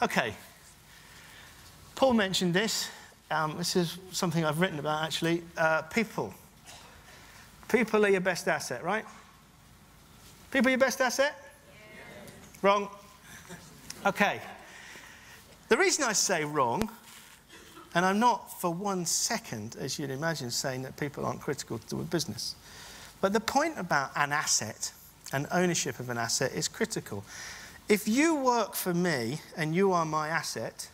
Okay. Paul mentioned this. This is something I've written about, actually. People. People are your best asset, right? People are your best asset? Yeah. Wrong. Okay. The reason I say wrong, and I'm not for 1 second, as you'd imagine, saying that people aren't critical to a business, but the point about an asset and ownership of an asset is critical. If you work for me and you are my asset,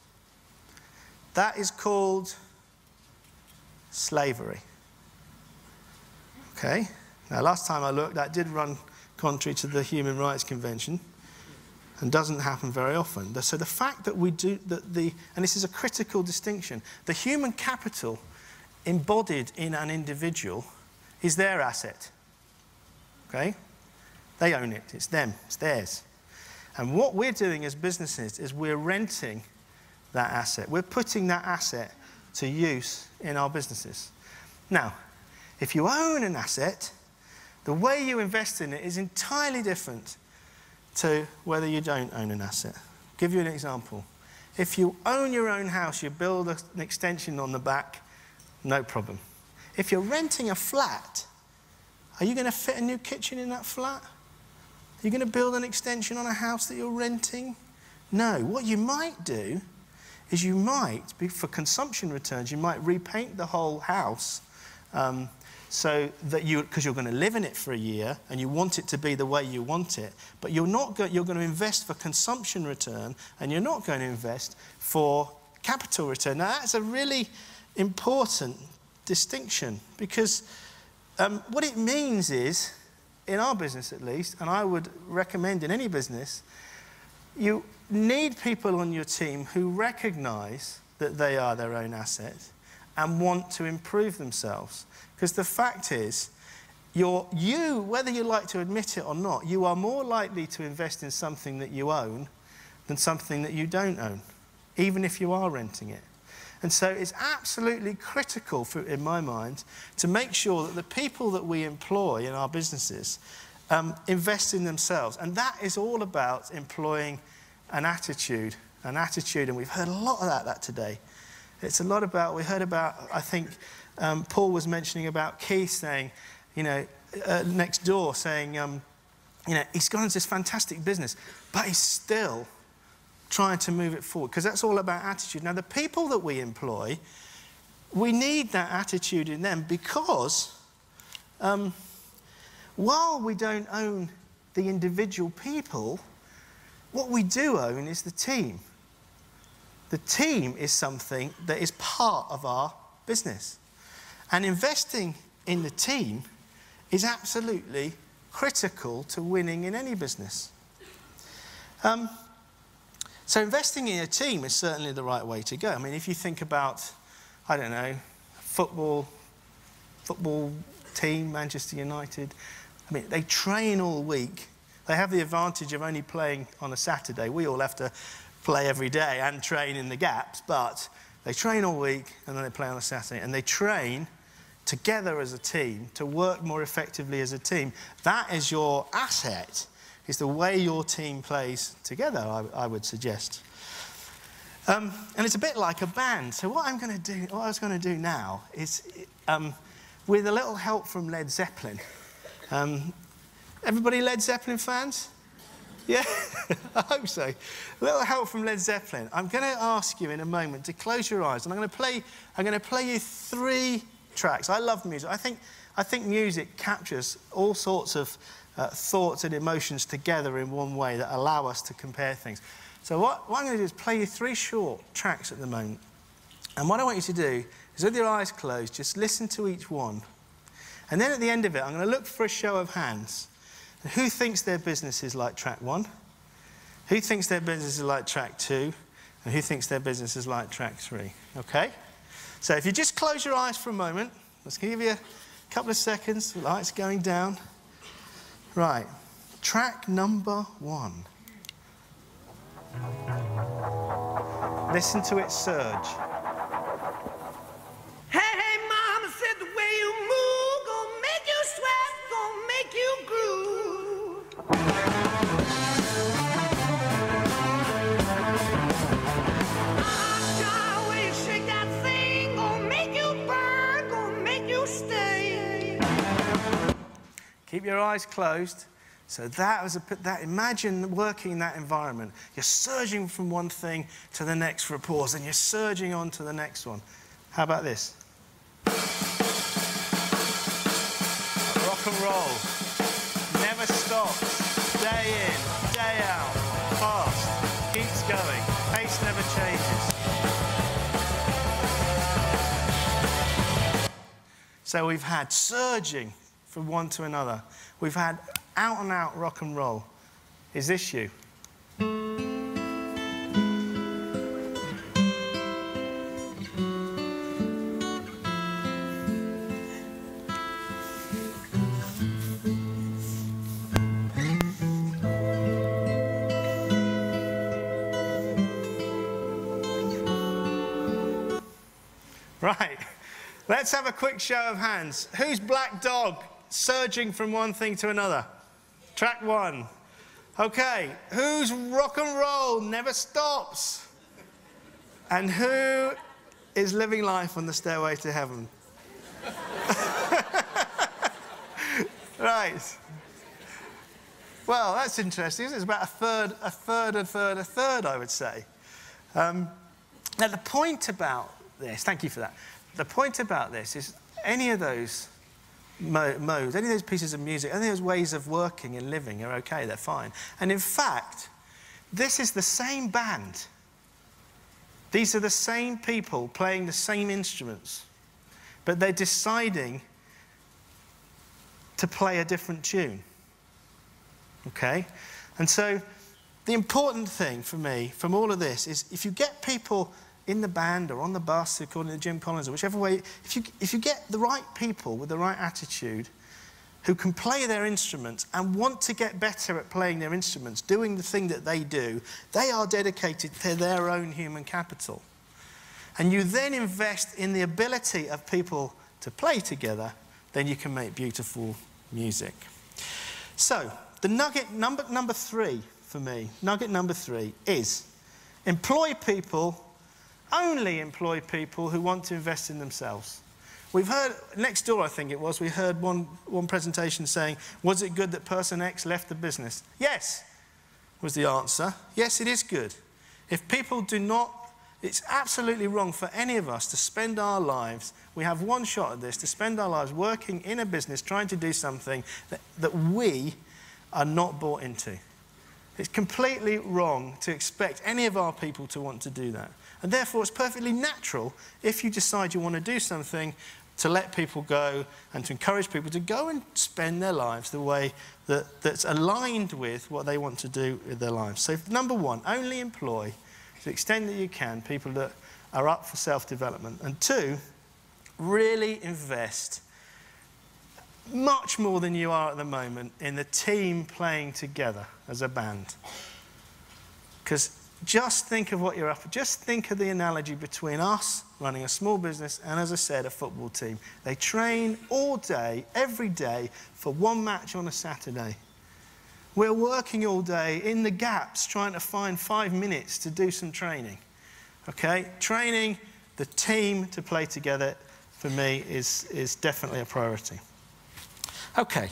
that is called slavery. Okay? Now, last time I looked, that did run contrary to the Human Rights Convention and doesn't happen very often. So the fact that we do, and this is a critical distinction, the human capital embodied in an individual is their asset. Okay? They own it. It's them. It's theirs. And what we're doing as businesses is we're renting that asset. We're putting that asset to use in our businesses. Now, if you own an asset, the way you invest in it is entirely different to whether you don't own an asset. I'll give you an example. If you own your own house, you build an extension on the back, no problem. If you're renting a flat, are you going to fit a new kitchen in that flat? Are you going to build an extension on a house that you're renting? No. What you might do is you might, for consumption returns, you might repaint the whole house so that because you're going to live in it for a year and you want it to be the way you want it, but you're going to invest for consumption return and you're not going to invest for capital return. Now, that's a really important distinction because what it means is, in our business at least, and I would recommend in any business, you need people on your team who recognize that they are their own asset and want to improve themselves. Because the fact is, whether you like to admit it or not, you are more likely to invest in something that you own than something that you don't own, even if you are renting it. And so it's absolutely critical, in my mind, to make sure that the people that we employ in our businesses invest in themselves. And that is all about employing an attitude, and we've heard a lot of that today. It's a lot about, we heard about, I think, Paul was mentioning about Keith saying, next door saying, he's gone into this fantastic business, but he's still trying to move it forward, because that's all about attitude. Now, the people that we employ, we need that attitude in them because while we don't own the individual people, what we do own is the team. The team is something that is part of our business. And investing in the team is absolutely critical to winning in any business. So investing in a team is certainly the right way to go. I mean, if you think about, I don't know, football team, Manchester United, I mean, they train all week. They have the advantage of only playing on a Saturday. We all have to play every day and train in the gaps, but they train all week and then they play on a Saturday. And they train together as a team to work more effectively as a team. That is your asset, is the way your team plays together, I would suggest. And it's a bit like a band. So what I was going to do now is, with a little help from Led Zeppelin. Everybody Led Zeppelin fans? Yeah, I hope so. A little help from Led Zeppelin. I'm going to ask you in a moment to close your eyes, and I'm going to play you 3 tracks. I love music. I think music captures all sorts of thoughts and emotions together in one way that allow us to compare things. So what I'm going to do is play you 3 short tracks at the moment. And what I want you to do is, with your eyes closed, just listen to each one. And then at the end of it, I'm going to look for a show of hands. Who thinks their business is like track 1? Who thinks their business is like track 2? And who thinks their business is like track 3? Okay? So if you just close your eyes for a moment, let's give you a couple of seconds. The light's going down. Right. Track number 1. Listen to it surge. Hey, hey, mama said the way you move gonna make you sweat, gonna make you groove. keep your eyes closed. So imagine working in that environment. You're surging from one thing to the next for a pause, and you're surging on to the next one. How about this? Rock and roll. Never stops. Day in, day out. Fast. Keeps going. Pace never changes. So we've had surging from one to another. We've had out-and-out rock and roll. Is this you? Right. Let's have a quick show of hands. Who's Black Dog surging from one thing to another? Track one. Okay. Who's rock and roll never stops? And who is living life on the stairway to heaven? Right. Well, that's interesting. It's about a third, I would say. Now, the point about this, thank you for that. The point about this is any of those modes, any of those pieces of music, any of those ways of working and living are okay, they're fine. And in fact, this is the same band. These are the same people playing the same instruments, but they're deciding to play a different tune. Okay? And so the important thing for me from all of this is if you get people in the band or on the bus, according to Jim Collins, or whichever way, if you get the right people with the right attitude who can play their instruments and want to get better at playing their instruments, doing the thing that they do, they are dedicated to their own human capital. And you then invest in the ability of people to play together, then you can make beautiful music. So, the nugget number three for me, nugget number three is employ people. Only employ people who want to invest in themselves. We've heard, next door I think it was, we heard one presentation saying, was it good that person X left the business? Yes, was the answer. Yes, it is good. If people do not, it's absolutely wrong for any of us to spend our lives, we have one shot at this, to spend our lives working in a business trying to do something that we are not bought into. It's completely wrong to expect any of our people to want to do that. And therefore, it's perfectly natural, if you decide you want to do something, to let people go and to encourage people to go and spend their lives the way that's aligned with what they want to do with their lives. So, number one, only employ, to the extent that you can, people that are up for self-development. And two, really invest much more than you are at the moment in the team playing together as a band. Because just think of what you're up for. Just think of the analogy between us running a small business and, as I said, a football team. They train all day, every day, for one match on a Saturday. We're working all day in the gaps trying to find 5 minutes to do some training. Okay? Training the team to play together, for me, is definitely a priority. Okay.